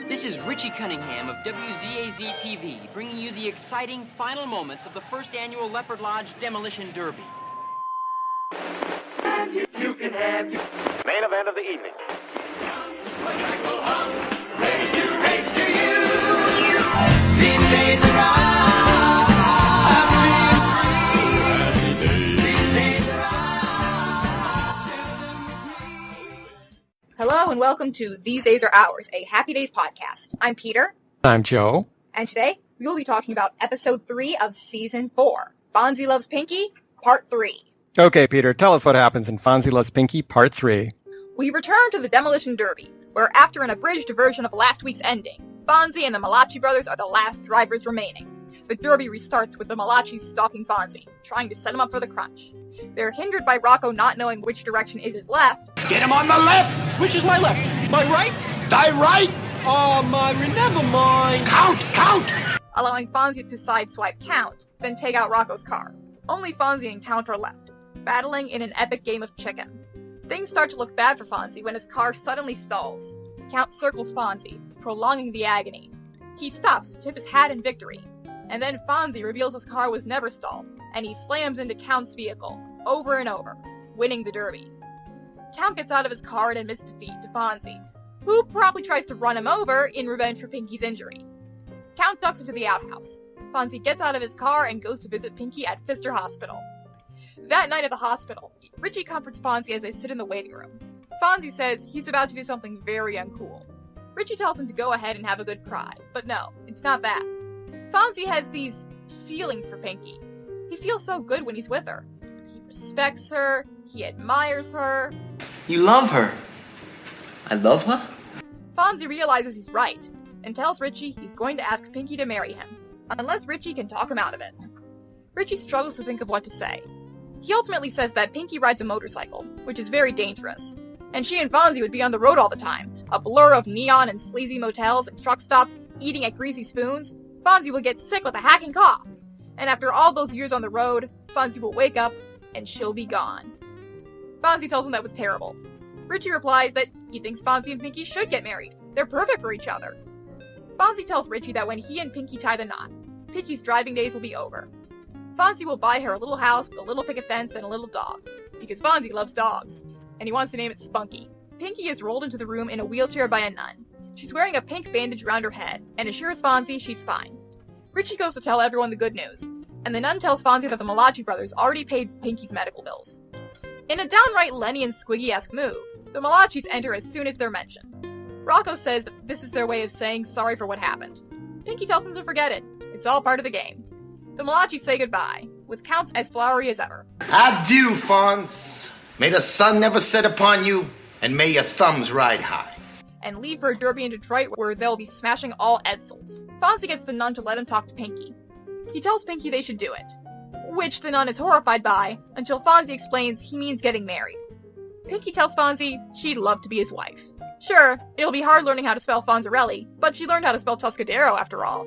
This is Richie Cunningham of WZAZ-TV, bringing you the exciting final moments of the first annual Leopard Lodge Demolition Derby. You can have your main event of the evening. motorcycle humps, ready to race to you. These days are Hello and welcome to These Days Are Ours, a Happy Days podcast. I'm Peter. I'm Joe. And today we will be talking about episode 3 of season 4, Fonzie Loves Pinky, part 3. Okay, Peter, tell us what happens in Fonzie Loves Pinky, part 3. We return to the Demolition Derby, where after an abridged version of last week's ending, Fonzie and the Malachi brothers are the last drivers remaining. The Derby restarts with the Malachis stalking Fonzie, trying to set him up for the crunch. They're hindered by Rocco not knowing which direction is his left. Get him on the left! Which is my left? My right? Die right! Oh, never mind. Count! Allowing Fonzie to sideswipe Count, then take out Rocco's car. Only Fonzie and Count are left, battling in an epic game of chicken. Things start to look bad for Fonzie when his car suddenly stalls. Count circles Fonzie, prolonging the agony. He stops to tip his hat in victory, and then Fonzie reveals his car was never stalled, and he slams into Count's vehicle, over and over, winning the Derby. Count gets out of his car and admits defeat to Fonzie, who probably tries to run him over in revenge for Pinky's injury. Count ducks into the outhouse. Fonzie gets out of his car and goes to visit Pinky at Pfister Hospital. That night at the hospital, Richie comforts Fonzie as they sit in the waiting room. Fonzie says he's about to do something very uncool. Richie tells him to go ahead and have a good cry, but no, it's not that. Fonzie has these feelings for Pinky. He feels so good when he's with her. He respects her, he admires her. You love her. I love her? Fonzie realizes he's right, and tells Richie he's going to ask Pinky to marry him, unless Richie can talk him out of it. Richie struggles to think of what to say. He ultimately says that Pinky rides a motorcycle, which is very dangerous, and she and Fonzie would be on the road all the time, a blur of neon and sleazy motels and truck stops, eating at greasy spoons. Fonzie will get sick with a hacking cough, and after all those years on the road, Fonzie will wake up, and she'll be gone. Fonzie tells him that was terrible. Richie replies that he thinks Fonzie and Pinky should get married. They're perfect for each other. Fonzie tells Richie that when he and Pinky tie the knot, Pinky's driving days will be over. Fonzie will buy her a little house with a little picket fence and a little dog, because Fonzie loves dogs, and he wants to name it Spunky. Pinky is rolled into the room in a wheelchair by a nun. She's wearing a pink bandage around her head, and assures Fonzie she's fine. Richie goes to tell everyone the good news, and the nun tells Fonzie that the Malachi brothers already paid Pinky's medical bills. In a downright Lenny and Squiggy-esque move, the Malachis enter as soon as they're mentioned. Rocco says that this is their way of saying sorry for what happened. Pinky tells them to forget it. It's all part of the game. The Malachis say goodbye, with Counts as flowery as ever. Adieu, Fonz. May the sun never set upon you, and may your thumbs ride high. And leave for a derby in Detroit where they'll be smashing all Edsels. Fonzie gets the nun to let him talk to Pinky. He tells Pinky they should do it, which the nun is horrified by, until Fonzie explains he means getting married. Pinky tells Fonzie she'd love to be his wife. Sure, it'll be hard learning how to spell Fonzarelli, but she learned how to spell Tuscadero after all.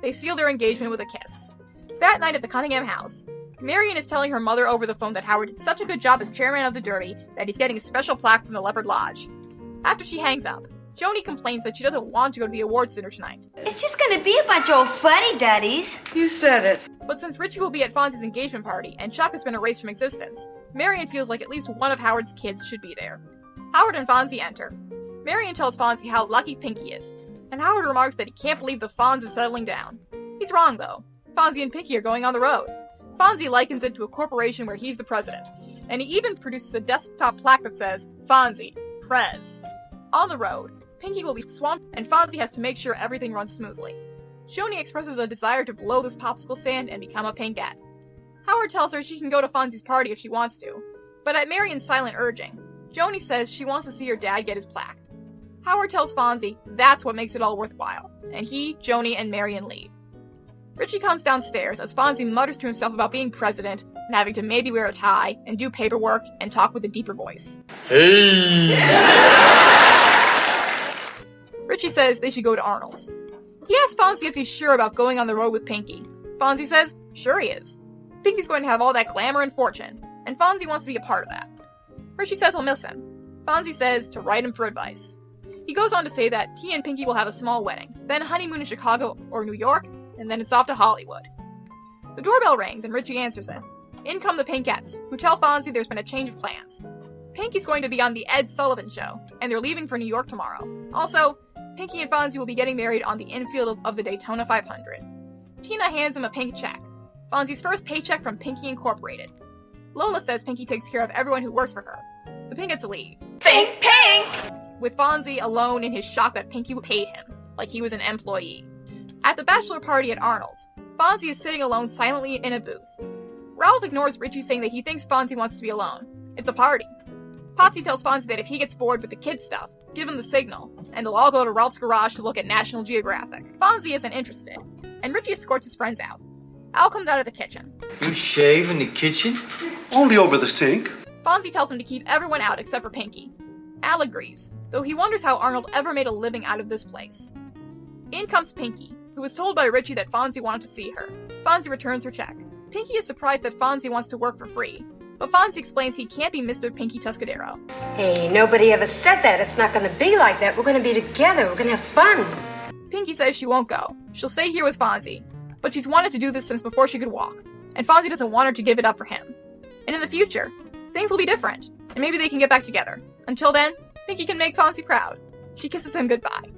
They seal their engagement with a kiss. That night at the Cunningham house, Marion is telling her mother over the phone that Howard did such a good job as chairman of the Derby that he's getting a special plaque from the Leopard Lodge. After she hangs up, Joni complains that she doesn't want to go to the awards dinner tonight. It's just gonna be a bunch of old fuddy-duddies. You said it. But since Richie will be at Fonzie's engagement party and Chuck has been erased from existence, Marion feels like at least one of Howard's kids should be there. Howard and Fonzie enter. Marion tells Fonzie how lucky Pinky is, and Howard remarks that he can't believe the Fonz is settling down. He's wrong, though. Fonzie and Pinky are going on the road. Fonzie likens it to a corporation where he's the president, and he even produces a desktop plaque that says, Fonzie, Prez. On the road, Pinky will be swamped, and Fonzie has to make sure everything runs smoothly. Joni expresses a desire to blow this popsicle stand and become a pinkette. Howard tells her she can go to Fonzie's party if she wants to, but at Marion's silent urging, Joni says she wants to see her dad get his plaque. Howard tells Fonzie that's what makes it all worthwhile, and he, Joni, and Marion leave. Richie comes downstairs as Fonzie mutters to himself about being president and having to maybe wear a tie and do paperwork and talk with a deeper voice. Hey! Richie says they should go to Arnold's. He asks Fonzie if he's sure about going on the road with Pinky. Fonzie says sure he is. Pinky's going to have all that glamour and fortune, and Fonzie wants to be a part of that. Richie says he'll miss him. Fonzie says to write him for advice. He goes on to say that he and Pinky will have a small wedding, then a honeymoon in Chicago or New York, and then it's off to Hollywood. The doorbell rings and Richie answers it. In come the Pinkettes, who tell Fonzie there's been a change of plans. Pinky's going to be on the Ed Sullivan Show, and they're leaving for New York tomorrow. Also, Pinky and Fonzie will be getting married on the infield of the Daytona 500. Tina hands him a pink check. Fonzie's first paycheck from Pinky Incorporated. Lola says Pinky takes care of everyone who works for her. The Pinkettes leave. Pink, pink! With Fonzie alone in his shock that Pinky paid him, like he was an employee. At the bachelor party at Arnold's, Fonzie is sitting alone silently in a booth. Ralph ignores Richie saying that he thinks Fonzie wants to be alone. It's a party. Potsy tells Fonzie that if he gets bored with the kid stuff, give him the signal, and they'll all go to Ralph's garage to look at National Geographic. Fonzie isn't interested, and Richie escorts his friends out. Al comes out of the kitchen. You shave in the kitchen? Only over the sink. Fonzie tells him to keep everyone out except for Pinky. Al agrees, though he wonders how Arnold ever made a living out of this place. In comes Pinky, who was told by Richie that Fonzie wanted to see her. Fonzie returns her check. Pinky is surprised that Fonzie wants to work for free, but Fonzie explains he can't be Mr. Pinky Tuscadero. Hey, nobody ever said that. It's not gonna be like that. We're gonna be together. We're gonna have fun. Pinky says she won't go. She'll stay here with Fonzie, but she's wanted to do this since before she could walk, and Fonzie doesn't want her to give it up for him. And in the future, things will be different, and maybe they can get back together. Until then, Pinky can make Fonzie proud. She kisses him goodbye.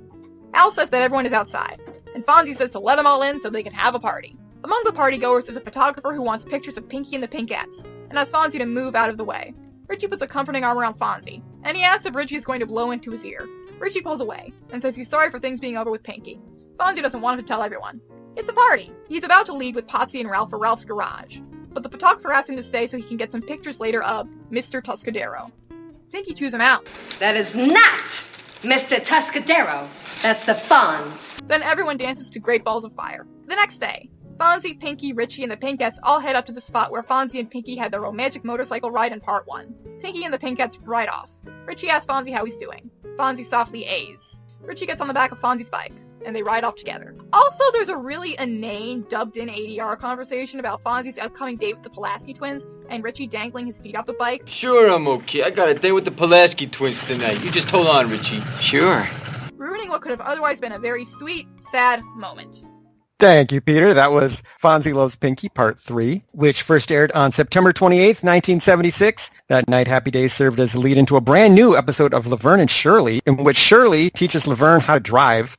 Al says that everyone is outside, and Fonzie says to let them all in so they can have a party. Among the partygoers is a photographer who wants pictures of Pinky and the Pinkettes, and asks Fonzie to move out of the way. Richie puts a comforting arm around Fonzie, and he asks if Richie is going to blow into his ear. Richie pulls away, and says he's sorry for things being over with Pinky. Fonzie doesn't want him to tell everyone. It's a party. He's about to leave with Potsy and Ralph for Ralph's garage, but the photographer asks him to stay so he can get some pictures later of Mr. Tuscadero. Pinky chews him out. That is not Mr. Tuscadero. That's the Fonz. Then everyone dances to Great Balls of Fire. The next day, Fonzie, Pinky, Richie, and the Pinkettes all head up to the spot where Fonzie and Pinky had their romantic motorcycle ride in part 1. Pinky and the Pinkettes ride off. Richie asks Fonzie how he's doing. Fonzie softly A's. Richie gets on the back of Fonzie's bike, and they ride off together. Also, there's a really inane, dubbed-in ADR conversation about Fonzie's upcoming date with the Pulaski twins, and Richie dangling his feet off the bike. Sure, I'm okay. I got a date with the Pulaski twins tonight. You just hold on, Richie. Sure. Ruining what could have otherwise been a very sweet, sad moment. Thank you, Peter. That was Fonzie Loves Pinky, Part 3, which first aired on September 28th, 1976. That night, Happy Days served as a lead into a brand new episode of Laverne and Shirley, in which Shirley teaches Laverne how to drive.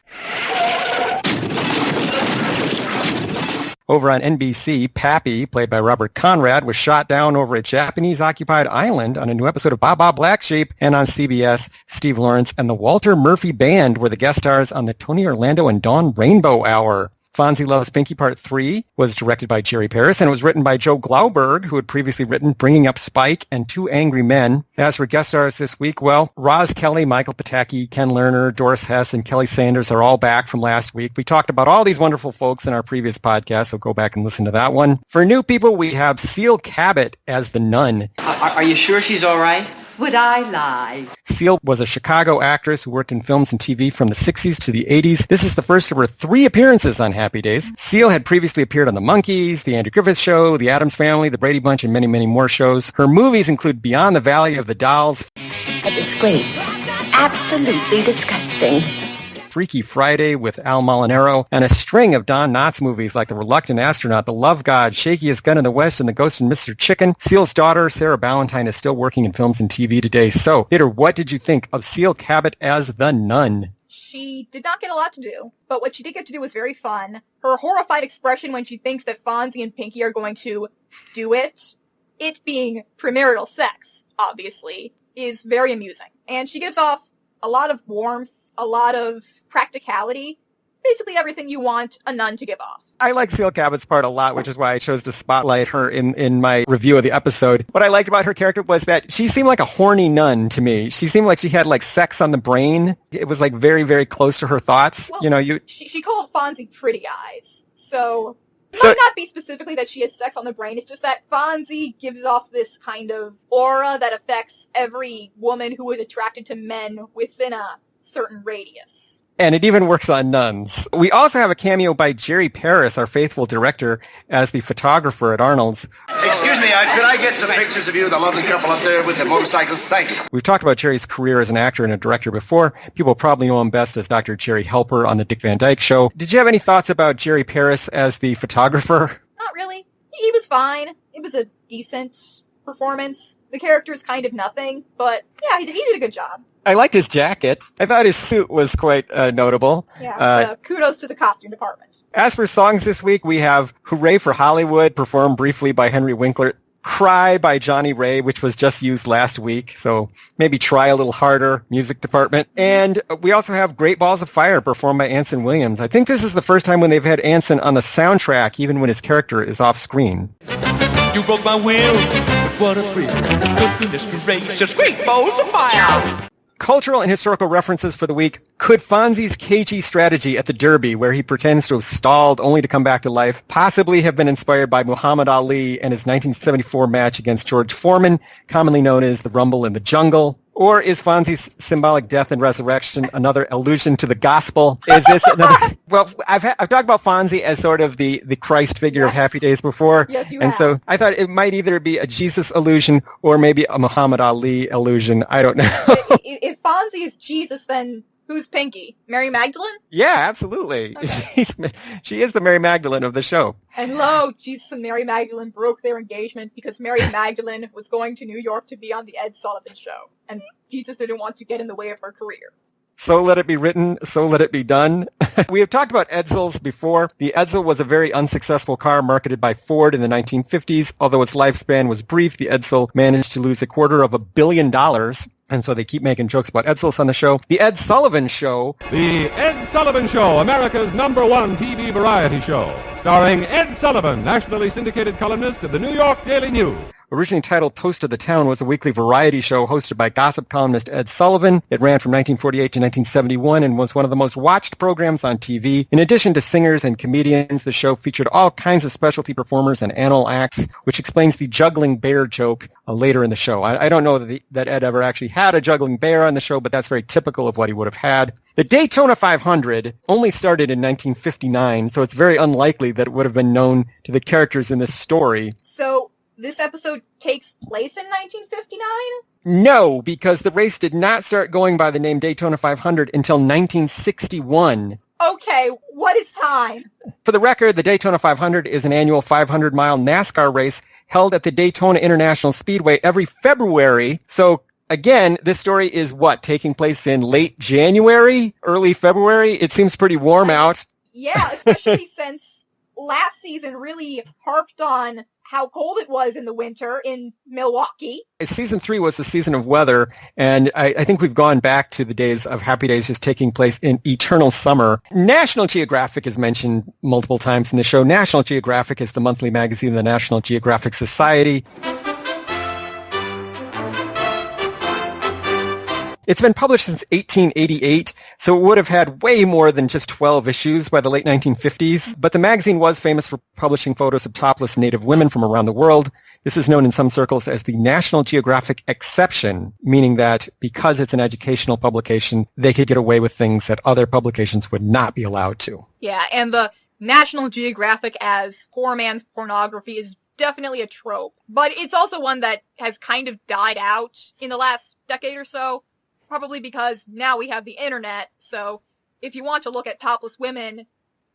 Over on NBC, Pappy, played by Robert Conrad, was shot down over a Japanese-occupied island on a new episode of Baa Black Sheep. And on CBS, Steve Lawrence and the Walter Murphy Band were the guest stars on the Tony Orlando and Dawn Rainbow Hour. Fonzie Loves Pinky Part 3 was directed by Jerry Paris, and it was written by Joe Glauberg, who had previously written Bringing Up Spike and Two Angry Men. As for guest stars this week, well, Roz Kelly, Michael Pataki, Ken Lerner, Doris Hess, and Kelly Sanders are all back from last week. We talked about all these wonderful folks in our previous podcast, so go back and listen to that one. For new people, we have Seal Cabot as the nun. Are you sure she's all right? Would I lie? Seal was a Chicago actress who worked in films and TV from the 60s to the 80s. This is the first of her 3 appearances on Happy Days. Seal had previously appeared on The Monkees, The Andy Griffith Show, The Addams Family, The Brady Bunch, and many, many more shows. Her movies include Beyond the Valley of the Dolls, A disgrace. Absolutely disgusting. Freaky Friday with Al Molinaro, and a string of Don Knotts movies like The Reluctant Astronaut, The Love God, Shakiest Gun in the West, and The Ghost and Mr. Chicken. Seal's daughter, Sarah Ballantyne, is still working in films and TV today. So, Peter, what did you think of Seal Cabot as the nun? She did not get a lot to do, but what she did get to do was very fun. Her horrified expression when she thinks that Fonzie and Pinky are going to do it being premarital sex, obviously, is very amusing. And she gives off a lot of warmth, a lot of practicality, basically everything you want a nun to give off. I like Seal Cabot's part a lot, which is why I chose to spotlight her in my review of the episode. What I liked about her character was that she seemed like a horny nun to me. She seemed like she had like sex on the brain. It was like very, very close to her thoughts. Well, she called Fonzie Pretty Eyes, so it might not be specifically that she has sex on the brain. It's just that Fonzie gives off this kind of aura that affects every woman who is attracted to men within a certain radius. And it even works on nuns. We also have a cameo by Jerry Paris, our faithful director, as the photographer at Arnold's. Excuse me, could I get some pictures of you, the lovely couple up there with the motorcycles? Thank you. We've talked about Jerry's career as an actor and a director before. People probably know him best as Dr. Jerry Helper on the Dick Van Dyke Show. Did you have any thoughts about Jerry Paris as the photographer? Not really. He was fine. It was a decent performance. The character is kind of nothing, but yeah, he did a good job. I liked his jacket. I thought his suit was quite notable. Yeah, kudos to the costume department. As for songs this week, we have Hooray for Hollywood, performed briefly by Henry Winkler. Cry by Johnny Ray, which was just used last week, so maybe try a little harder, music department. And we also have Great Balls of Fire, performed by Anson Williams. I think this is the first time when they've had Anson on the soundtrack, even when his character is off screen. You broke my will, but what a freak. Goodness gracious, Great Balls of Fire! Cultural and historical references for the week. Could Fonzie's cagey strategy at the Derby, where he pretends to have stalled only to come back to life, possibly have been inspired by Muhammad Ali and his 1974 match against George Foreman, commonly known as the Rumble in the Jungle? Or is Fonzie's symbolic death and resurrection another allusion to the gospel? Is this another... Well, I've talked about Fonzie as sort of the Christ figure of Happy Days before. Yes, you and have. So I thought it might either be a Jesus allusion or maybe a Muhammad Ali allusion. I don't know. If Fonzie is Jesus, then who's Pinky? Mary Magdalene? Yeah, absolutely. Okay. She is the Mary Magdalene of the show. And lo, Jesus and Mary Magdalene broke their engagement because Mary Magdalene was going to New York to be on the Ed Sullivan Show. And Jesus didn't want to get in the way of her career. So let it be written, so let it be done. We have talked about Edsels before. The Edsel was a very unsuccessful car marketed by Ford in the 1950s. Although its lifespan was brief, the Edsel managed to lose $250 million. And so they keep making jokes about Edsels on the show. The Ed Sullivan Show. The Ed Sullivan Show, America's #1 TV variety show. Starring Ed Sullivan, nationally syndicated columnist of the New York Daily News. Originally titled Toast of the Town, was a weekly variety show hosted by gossip columnist Ed Sullivan. It ran from 1948 to 1971 and was one of the most watched programs on TV. In addition to singers and comedians, the show featured all kinds of specialty performers and animal acts, which explains the juggling bear joke later in the show. I don't know that Ed ever actually had a juggling bear on the show, but that's very typical of what he would have had. The Daytona 500 only started in 1959, so it's very unlikely that it would have been known to the characters in this story. So this episode takes place in 1959? No, because the race did not start going by the name Daytona 500 until 1961. Okay, what is time? For the record, the Daytona 500 is an annual 500-mile NASCAR race held at the Daytona International Speedway every February. So, again, this story is taking place in late January, early February? It seems pretty warm out. Yeah, especially since last season really harped on how cold it was in the winter in Milwaukee. Season 3 was the season of weather, and I think we've gone back to the days of Happy Days just taking place in eternal summer. National Geographic is mentioned multiple times in the show. National Geographic is the monthly magazine of the National Geographic Society. It's been published since 1888, so it would have had way more than just 12 issues by the late 1950s. But the magazine was famous for publishing photos of topless Native women from around the world. This is known in some circles as the National Geographic exception, meaning that because it's an educational publication, they could get away with things that other publications would not be allowed to. Yeah, and the National Geographic as poor man's pornography is definitely a trope. But it's also one that has kind of died out in the last decade or so. Probably because now we have the internet, so if you want to look at topless women,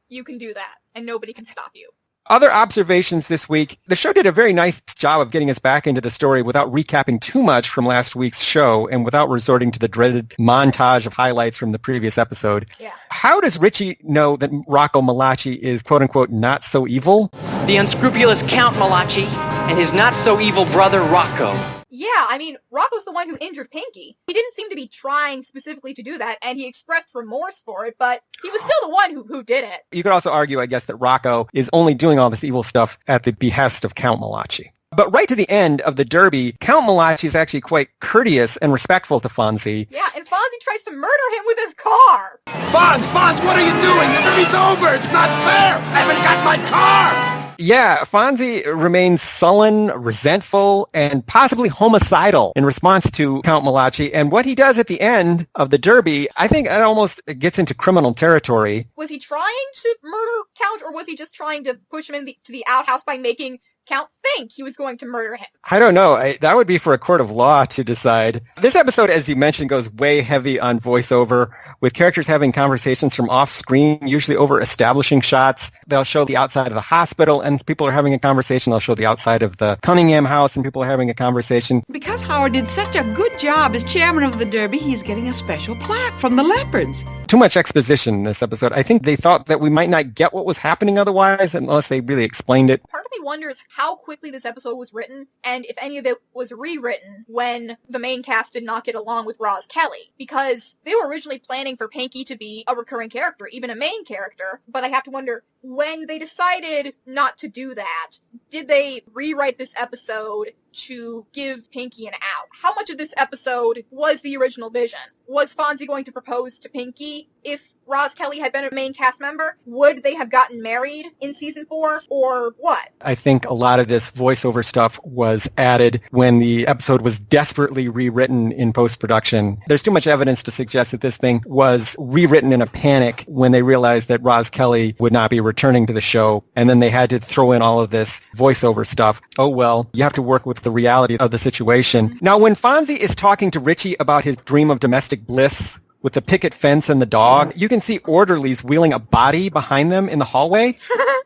you can do that, and nobody can stop you. Other observations this week. The show did a very nice job of getting us back into the story without recapping too much from last week's show and without resorting to the dreaded montage of highlights from the previous episode. Yeah. How does Richie know that Rocco Malachi is quote-unquote not so evil? The unscrupulous Count Malachi and his not-so-evil brother Rocco. Yeah, I mean, Rocco's the one who injured Pinky. He didn't seem to be trying specifically to do that, and he expressed remorse for it, but he was still the one who did it. You could also argue, I guess, that Rocco is only doing all this evil stuff at the behest of Count Malachi. But right to the end of the Derby, Count Malachi is actually quite courteous and respectful to Fonzie. Yeah, and Fonzie tries to murder him with his car. Fonz, what are you doing? The derby's over. It's not fair. I haven't got my car. Yeah, Fonzie remains sullen, resentful, and possibly homicidal in response to Count Malachi. And what he does at the end of the Derby, I think it almost gets into criminal territory. Was he trying to murder Count, or was he just trying to push him to the outhouse by making Count think he was going to murder him? I don't know. That would be for a court of law to decide. This episode, as you mentioned, goes way heavy on voiceover, with characters having conversations from off-screen, usually over establishing shots. They'll show the outside of the hospital, and people are having a conversation. They'll show the outside of the Cunningham house, and people are having a conversation. Because Howard did such a good job as chairman of the Derby, he's getting a special plaque from the Leopards. Too much exposition in this episode. I think they thought that we might not get what was happening otherwise, unless they really explained it. Part of me wonders how quickly this episode was written, and if any of it was rewritten when the main cast did not get along with Roz Kelly, because they were originally planning for Pinky to be a recurring character, even a main character, but I have to wonder, when they decided not to do that, did they rewrite this episode to give Pinky an out? How much of this episode was the original vision? Was Fonzie going to propose to Pinky if Roz Kelly had been a main cast member? Would they have gotten married in season 4, or what? I think a lot of this voiceover stuff was added when the episode was desperately rewritten in post-production. There's too much evidence to suggest that this thing was rewritten in a panic when they realized that Roz Kelly would not be returning to the show, and then they had to throw in all of this voiceover stuff. Oh well, you have to work with the reality of the situation. Now, when Fonzie is talking to Richie about his dream of domestic bliss with the picket fence and the dog, you can see orderlies wheeling a body behind them in the hallway.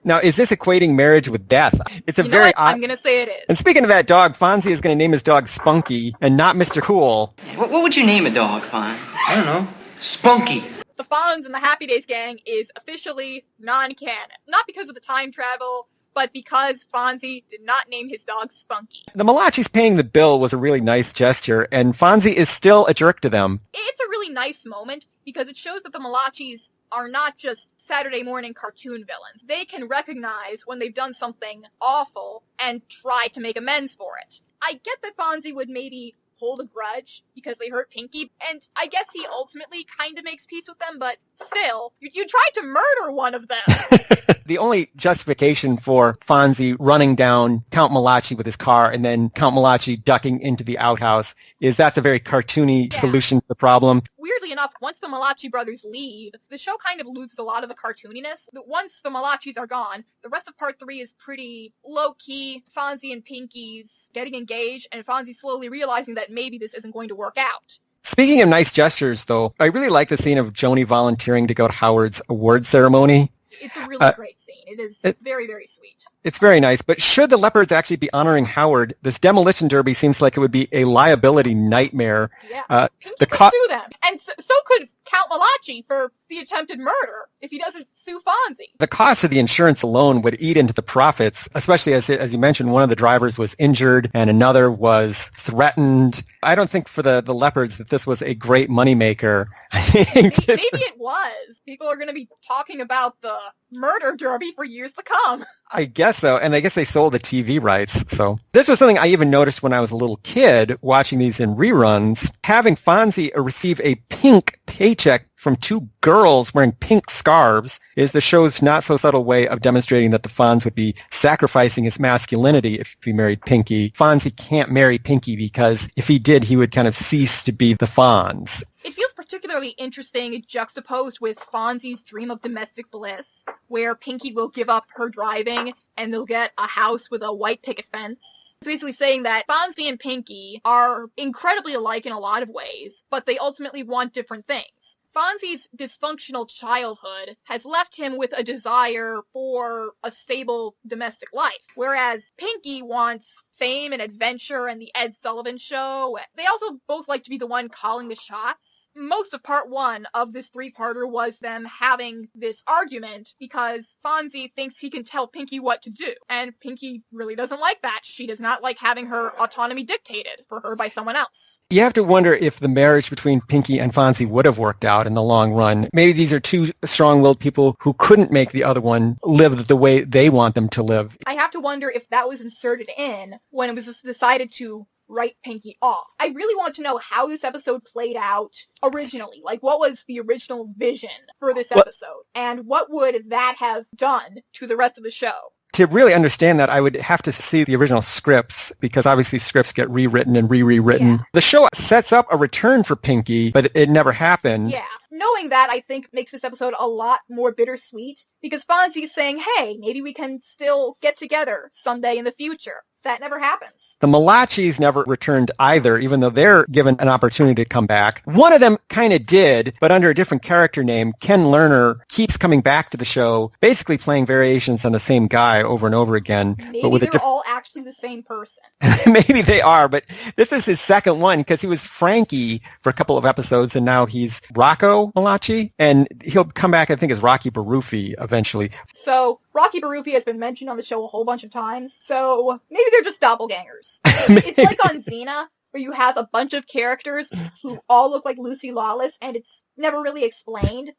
Now, is this equating marriage with death? It's a very odd... I'm going to say it is. And speaking of that dog, Fonzie is going to name his dog Spunky and not Mr. Cool. What would you name a dog, Fonz? I don't know. Spunky. The Fonz and the Happy Days gang is officially non-canon. Not because of the time travel, but because Fonzie did not name his dog Spunky. The Malachi's paying the bill was a really nice gesture, and Fonzie is still a jerk to them. It's a really nice moment because it shows that the Malachis are not just Saturday morning cartoon villains. They can recognize when they've done something awful and try to make amends for it. I get that Fonzie would maybe hold a grudge because they hurt Pinky, and I guess he ultimately kind of makes peace with them, but still, you tried to murder one of them. The only justification for Fonzie running down Count Malachi with his car and then Count Malachi ducking into the outhouse is that's a very cartoony solution to the problem. Weirdly enough, once the Malachi brothers leave, the show kind of loses a lot of the cartooniness. But once the Malachis are gone, the rest of part 3 is pretty low-key. Fonzie and Pinky's getting engaged, and Fonzie slowly realizing that maybe this isn't going to work out. Speaking of nice gestures, though, I really like the scene of Joni volunteering to go to Howard's award ceremony. It's a really great scene. It is very, very sweet. It's very nice, but should the Leopards actually be honoring Howard, this demolition derby seems like it would be a liability nightmare. Yeah, Pinky could sue them, and so could Count Malachi for the attempted murder if he doesn't sue Fonzie. The cost of the insurance alone would eat into the profits, especially as you mentioned, one of the drivers was injured and another was threatened. I don't think for the Leopards that this was a great moneymaker. Maybe it was. People are going to be talking about the murder derby for years to come. I guess so, and I guess they sold the TV rights. So this was something I even noticed when I was a little kid watching these in reruns. Having Fonzie receive a pink paycheck from two girls wearing pink scarves is the show's not-so-subtle way of demonstrating that the Fonz would be sacrificing his masculinity if he married Pinky. Fonzie can't marry Pinky because if he did, he would kind of cease to be the Fonz. It feels particularly interesting juxtaposed with Fonzie's dream of domestic bliss, where Pinky will give up her driving and they'll get a house with a white picket fence. It's basically saying that Fonzie and Pinky are incredibly alike in a lot of ways, but they ultimately want different things. Fonzie's dysfunctional childhood has left him with a desire for a stable domestic life, whereas Pinky wants fame and adventure and the Ed Sullivan Show. They also both like to be the one calling the shots. Most of part 1 of this 3-parter was them having this argument because Fonzie thinks he can tell Pinky what to do, and Pinky really doesn't like that. She does not like having her autonomy dictated for her by someone else. You have to wonder if the marriage between Pinky and Fonzie would have worked out in the long run. Maybe these are two strong-willed people who couldn't make the other one live the way they want them to live. I have to wonder if that was inserted in when it was decided to write Pinky off. I really want to know how this episode played out originally. Like, what was the original vision for this episode? And what would that have done to the rest of the show? To really understand that, I would have to see the original scripts, because obviously scripts get rewritten and rewritten. Yeah. The show sets up a return for Pinky, but it never happened. Yeah. Knowing that, I think, makes this episode a lot more bittersweet, because Fonzie's saying, hey, maybe we can still get together someday in the future. That never happens. The Malachis never returned either, even though they're given an opportunity to come back. One of them kind of did, but under a different character name. Ken Lerner keeps coming back to the show, basically playing variations on the same guy over and over again. Maybe but with they're all actually the same person. Maybe they are, but this is his second one, because he was Frankie for a couple of episodes, and now he's Rocco Malachi, and he'll come back, I think, as Rocky Baruffi eventually. So Rocky Baruffi has been mentioned on the show a whole bunch of times, so maybe they're just doppelgangers. It's like on Xena, where you have a bunch of characters who all look like Lucy Lawless, and it's never really explained.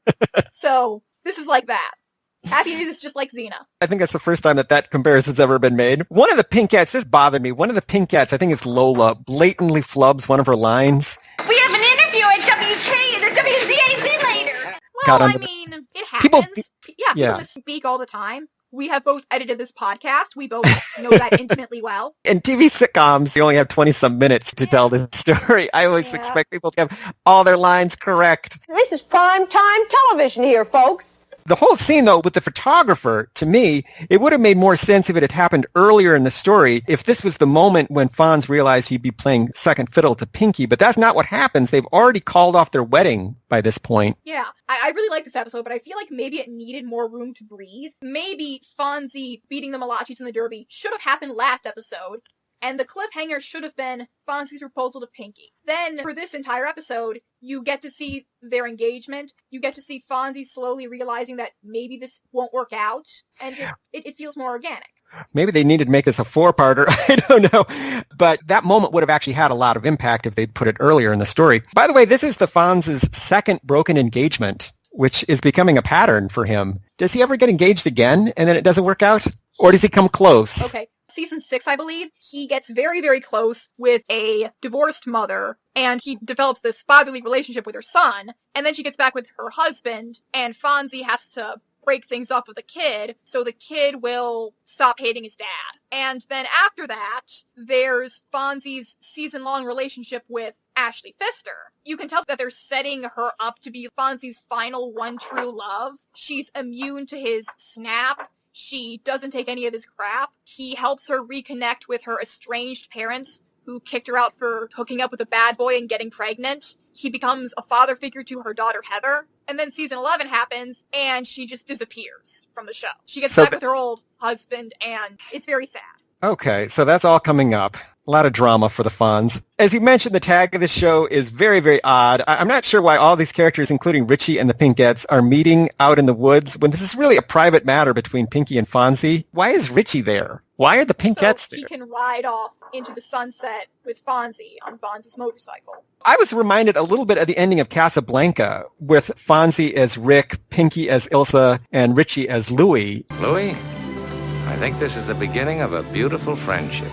So this is like that. Happy Days is just like Xena. I think that's the first time that comparison's ever been made. One of the Pinkettes, this bothered me, one of the Pinkettes, I think it's Lola, blatantly flubs one of her lines. We have an interview at the WZAZ later. Well, I mean, it happens. People speak all the time. We have both edited this podcast. We both know that intimately well. In TV sitcoms, you only have 20-some minutes to tell this story. I always expect people to have all their lines correct. This is prime time television here, folks. The whole scene, though, with the photographer, to me, it would have made more sense if it had happened earlier in the story, if this was the moment when Fonz realized he'd be playing second fiddle to Pinky, but that's not what happens. They've already called off their wedding by this point. Yeah, I really like this episode, but I feel like maybe it needed more room to breathe. Maybe Fonzie beating the Malachis in the Derby should have happened last episode, and the cliffhanger should have been Fonzie's proposal to Pinky. Then, for this entire episode, you get to see their engagement. You get to see Fonzie slowly realizing that maybe this won't work out, and it feels more organic. Maybe they needed to make this a four-parter. I don't know. But that moment would have actually had a lot of impact if they'd put it earlier in the story. By the way, this is the Fonz's second broken engagement, which is becoming a pattern for him. Does he ever get engaged again and then it doesn't work out? Or does he come close? Okay. Season 6, I believe, he gets very, very close with a divorced mother, and he develops this fatherly relationship with her son, and then she gets back with her husband, and Fonzie has to break things up with the kid, so the kid will stop hating his dad. And then after that, there's Fonzie's season-long relationship with Ashley Pfister. You can tell that they're setting her up to be Fonzie's final one true love. She's immune to his snap. She doesn't take any of his crap. He helps her reconnect with her estranged parents who kicked her out for hooking up with a bad boy and getting pregnant. He becomes a father figure to her daughter, Heather. And then season 11 happens, and she just disappears from the show. She gets back with her old husband, and it's very sad. Okay, so that's all coming up. A lot of drama for the Fonz. As you mentioned, the tag of the show is very, very odd. I'm not sure why all these characters, including Richie and the Pinkettes, are meeting out in the woods when this is really a private matter between Pinky and Fonzie. Why is Richie there? Why are the Pinkettes there? He can ride off into the sunset with Fonzie on Fonzie's motorcycle. I was reminded a little bit of the ending of Casablanca, with Fonzie as Rick, Pinky as Ilsa, and Richie as Louie. Louie, I think this is the beginning of a beautiful friendship.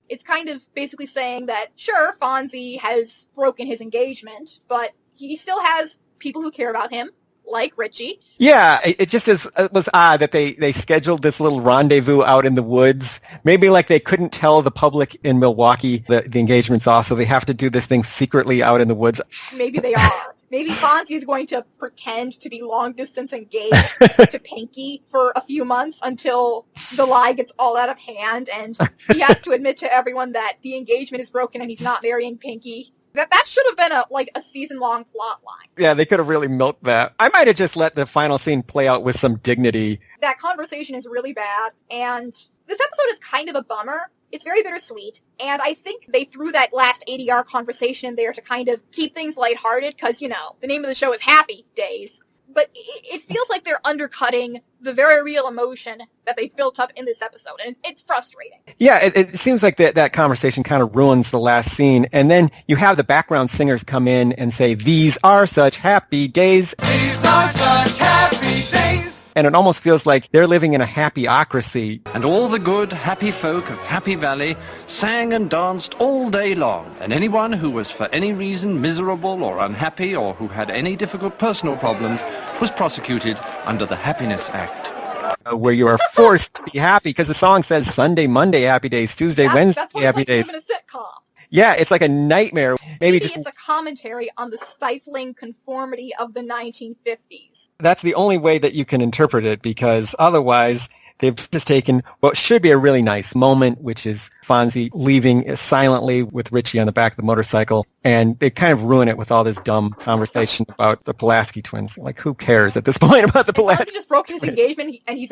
It's kind of basically saying that, sure, Fonzie has broken his engagement, but he still has people who care about him, like Richie. Yeah, it just was odd that they scheduled this little rendezvous out in the woods. Maybe like they couldn't tell the public in Milwaukee that the engagement's off, so they have to do this thing secretly out in the woods. Maybe they are. Maybe Fonzie is going to pretend to be long-distance engaged to Pinky for a few months until the lie gets all out of hand, and he has to admit to everyone that the engagement is broken and he's not marrying Pinky. That should have been a season-long plot line. Yeah, they could have really milked that. I might have just let the final scene play out with some dignity. That conversation is really bad, and this episode is kind of a bummer. It's very bittersweet, and I think they threw that last ADR conversation in there to kind of keep things lighthearted, because, the name of the show is Happy Days. But it feels like they're undercutting the very real emotion that they built up in this episode, and it's frustrating. Yeah, it seems like that conversation kind of ruins the last scene, and then you have the background singers come in and say, "These are such happy days." These are such happy days. And it almost feels like they're living in a happy-ocracy. And all the good, happy folk of Happy Valley sang and danced all day long, and anyone who was for any reason miserable or unhappy or who had any difficult personal problems was prosecuted under the Happiness Act. where you are forced to be happy because the song says Sunday, Monday, happy days, Tuesday, Wednesday, that's what happy it's like days. to live in a sitcom. Yeah, it's like a nightmare. Maybe it's a commentary on the stifling conformity of the 1950s. That's the only way that you can interpret it, because otherwise they've just taken what should be a really nice moment, which is Fonzie leaving silently with Richie on the back of the motorcycle, and they kind of ruin it with all this dumb conversation about the Pulaski twins. Like, who cares at this point about the Pulaski Fonzie just broke his engagement, and he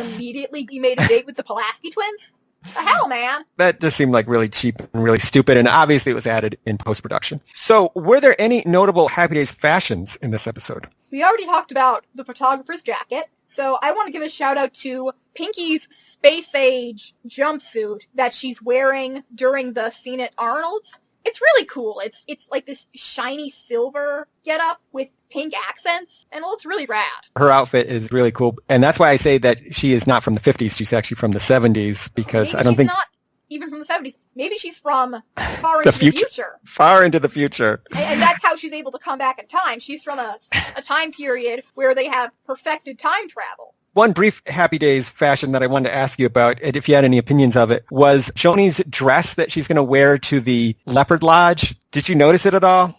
made a date with the Pulaski twins? The hell, man? That just seemed like really cheap and really stupid, and obviously it was added in post-production. So, were there any notable Happy Days fashions in this episode? We already talked about the photographer's jacket, so I want to give a shout-out to Pinky's space-age jumpsuit that she's wearing during the scene at Arnold's. It's really cool. It's like this shiny silver getup with pink accents, and it looks really rad. Her outfit is really cool, and that's why I say that she is not from the 50s. She's actually from the 70s, because Maybe I don't think... she's not even from the 70s. Maybe she's from far into the future. Far into the future. And that's how she's able to come back in time. She's from a time period where they have perfected time travel. One brief Happy Days fashion that I wanted to ask you about, and if you had any opinions of it, was Joni's dress that she's going to wear to the Leopard Lodge. Did you notice it at all?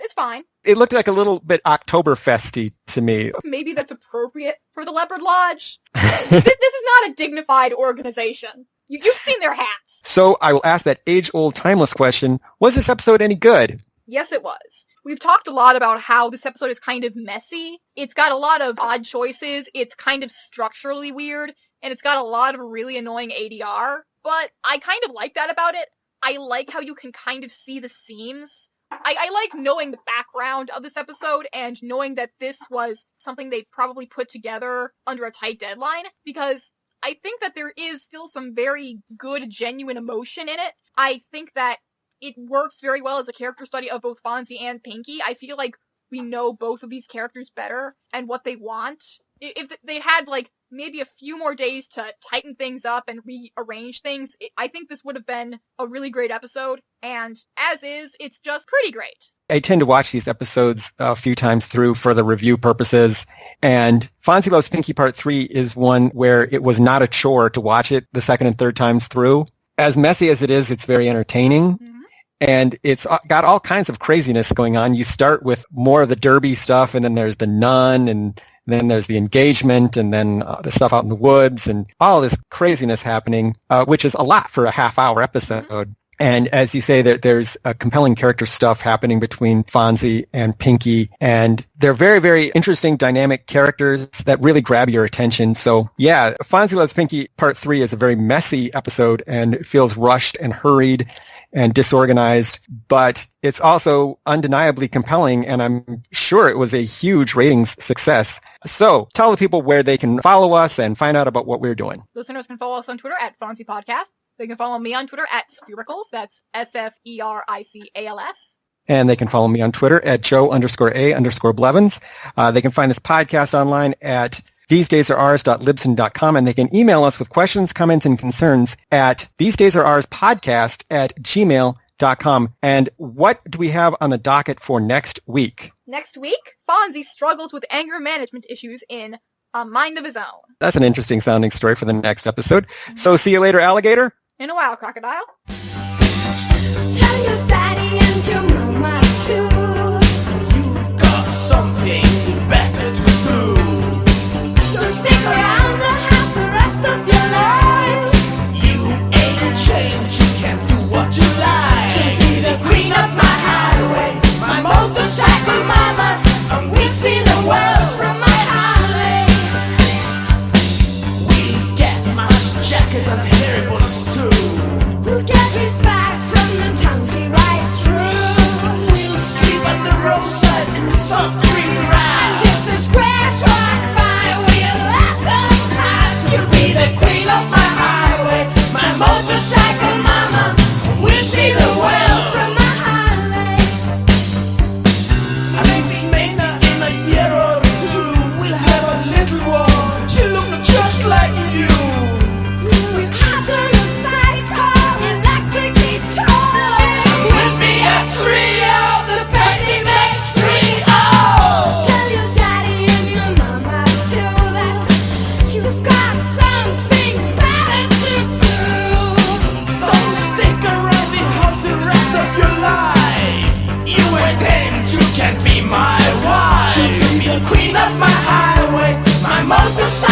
It's fine. It looked like a little bit Oktoberfesty to me. Maybe that's appropriate for the Leopard Lodge. This is not a dignified organization. You've seen their hats. So I will ask that age-old, timeless question, was this episode any good? Yes, it was. We've talked a lot about how this episode is kind of messy. It's got a lot of odd choices. It's kind of structurally weird. And it's got a lot of really annoying ADR. But I kind of like that about it. I like how you can kind of see the seams. I like knowing the background of this episode and knowing that this was something they probably put together under a tight deadline, because I think that there is still some very good, genuine emotion in it. I think that it works very well as a character study of both Fonzie and Pinky. I feel like we know both of these characters better and what they want. If they had, like, maybe a few more days to tighten things up and rearrange things, I think this would have been a really great episode. And as is, it's just pretty great. I tend to watch these episodes a few times through for the review purposes, and Fonzie Loves Pinky Part 3 is one where it was not a chore to watch it the second and third times through. As messy as it is, it's very entertaining. Mm-hmm. And it's got all kinds of craziness going on. You start with more of the derby stuff, and then there's the nun, and then there's the engagement, and then the stuff out in the woods, and all this craziness happening, which is a lot for a half-hour episode. Mm-hmm. And as you say, there's a compelling character stuff happening between Fonzie and Pinky, and they're very, very interesting, dynamic characters that really grab your attention. So, yeah, Fonzie Loves Pinky Part 3 is a very messy episode, and it feels rushed and hurried and disorganized, but it's also undeniably compelling, and I'm sure it was a huge ratings success. So, tell the people where they can follow us and find out about what we're doing. Listeners can follow us on Twitter at Fonzie Podcast. They can follow me on Twitter at Sphericals. That's SFERICALS. And they can follow me on Twitter at Joe_A_Blevins. They can find this podcast online at thesedaysaroours.libsyn.com, and they can email us with questions, comments, and concerns at thesedaysaroourspodcast@gmail.com. And what do we have on the docket for next week? Next week, Fonzie struggles with anger management issues in A Mind of His Own. That's an interesting sounding story for the next episode. So see you later, alligator. In a while, crocodile. Tell your daddy and your mama too. You've got something better to do. Don't stick around the house the rest of your life. You ain't changed, you can do what you like. You'll be the queen of my highway, my motorcycle mama, and we'll see the world from my highway. We'll get a mouse jacket and hairy bonus too. We'll get respect from the towns he rides. love my highway, my motorcycle.